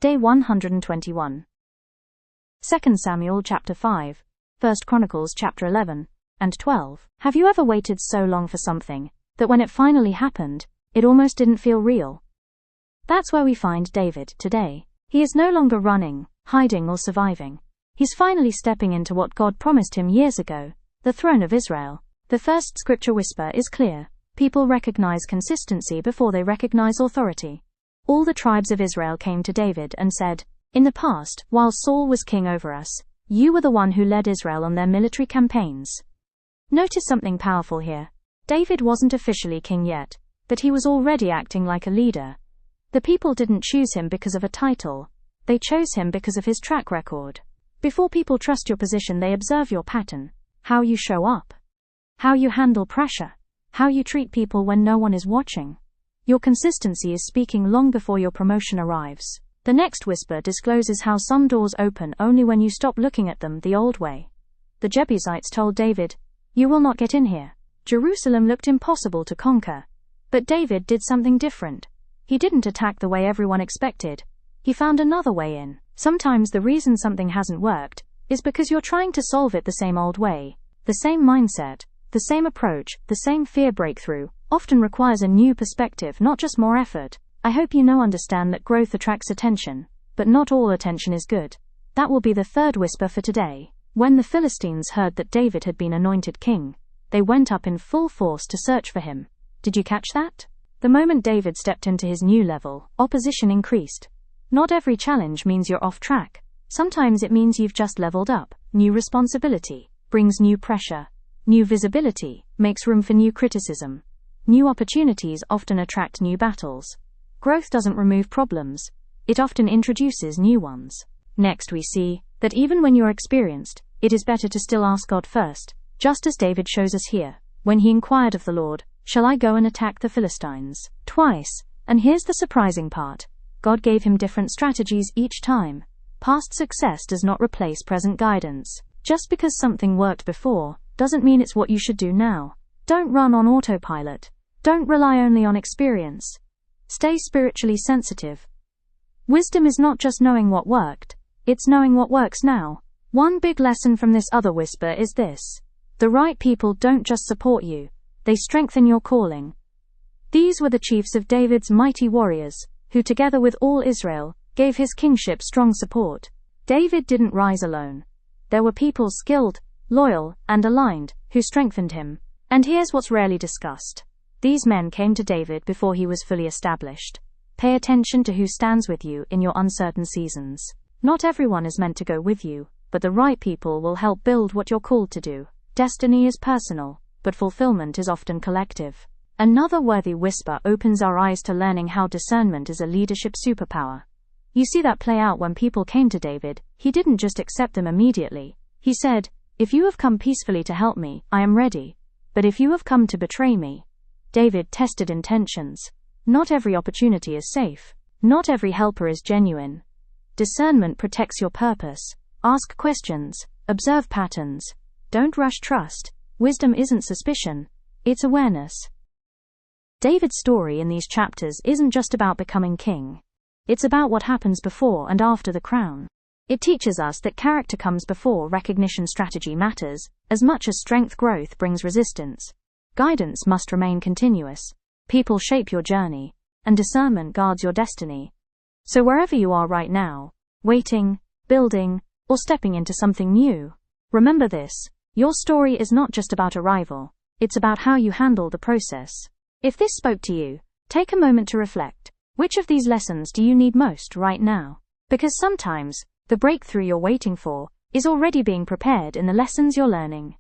Day 121. 2 Samuel chapter 5, 1 Chronicles chapter 11 and 12. Have you ever waited so long for something that when it finally happened, it almost didn't feel real? That's where we find David today. He is no longer running, hiding or surviving. He's finally stepping into what God promised him years ago, the throne of Israel. The first scripture whisper is clear. People recognize consistency before they recognize authority. All the tribes of Israel came to David and said, "In the past, while Saul was king over us, you were the one who led Israel on their military campaigns." Notice something powerful here. David wasn't officially king yet, but he was already acting like a leader. The people didn't choose him because of a title. They chose him because of his track record. Before people trust your position, they observe your pattern, how you show up, how you handle pressure, how you treat people when no one is watching. Your consistency is speaking long before your promotion arrives. The next whisper discloses how some doors open only when you stop looking at them the old way. The Jebusites told David, "You will not get in here." Jerusalem looked impossible to conquer. But David did something different. He didn't attack the way everyone expected. He found another way in. Sometimes the reason something hasn't worked is because you're trying to solve it the same old way. The same mindset, the same approach, the same fear breakthrough often requires a new perspective, not just more effort. I hope you understand that growth attracts attention, but not all attention is good. That will be the third whisper for today. When the Philistines heard that David had been anointed king, they went up in full force to search for him. Did you catch that? The moment David stepped into his new level, opposition increased. Not every challenge means you're off track. Sometimes it means you've just leveled up. New responsibility brings new pressure. New visibility makes room for new criticism. New opportunities often attract new battles. Growth doesn't remove problems. It often introduces new ones. Next we see that even when you're experienced, it is better to still ask God first, just as David shows us here, when he inquired of the Lord, "Shall I go and attack the Philistines?" Twice. And here's the surprising part. God gave him different strategies each time. Past success does not replace present guidance. Just because something worked before, doesn't mean it's what you should do now. Don't run on autopilot. Don't rely only on experience. Stay spiritually sensitive. Wisdom is not just knowing what worked, it's knowing what works now. One big lesson from this other whisper is this. The right people don't just support you, they strengthen your calling. These were the chiefs of David's mighty warriors, who together with all Israel, gave his kingship strong support. David didn't rise alone. There were people skilled, loyal, and aligned, who strengthened him. And here's what's rarely discussed. These men came to David before he was fully established. Pay attention to who stands with you in your uncertain seasons. Not everyone is meant to go with you, but the right people will help build what you're called to do. Destiny is personal, but fulfillment is often collective. Another worthy whisper opens our eyes to learning how discernment is a leadership superpower. You see that play out when people came to David. He didn't just accept them immediately. He said, "If you have come peacefully to help me, I am ready. But if you have come to betray me..." David tested intentions. Not every opportunity is safe. Not every helper is genuine. Discernment protects your purpose. Ask questions. Observe patterns. Don't rush trust. Wisdom isn't suspicion. It's awareness. David's story in these chapters isn't just about becoming king. It's about what happens before and after the crown. It teaches us that character comes before recognition. Strategy matters as much as strength. Growth brings resistance. Guidance must remain continuous. People shape your journey, and discernment guards your destiny. So wherever you are right now, waiting, building, or stepping into something new, remember this. Your story is not just about arrival. It's about how you handle the process. If this spoke to you, take a moment to reflect. Which of these lessons do you need most right now? Because sometimes, the breakthrough you're waiting for is already being prepared in the lessons you're learning.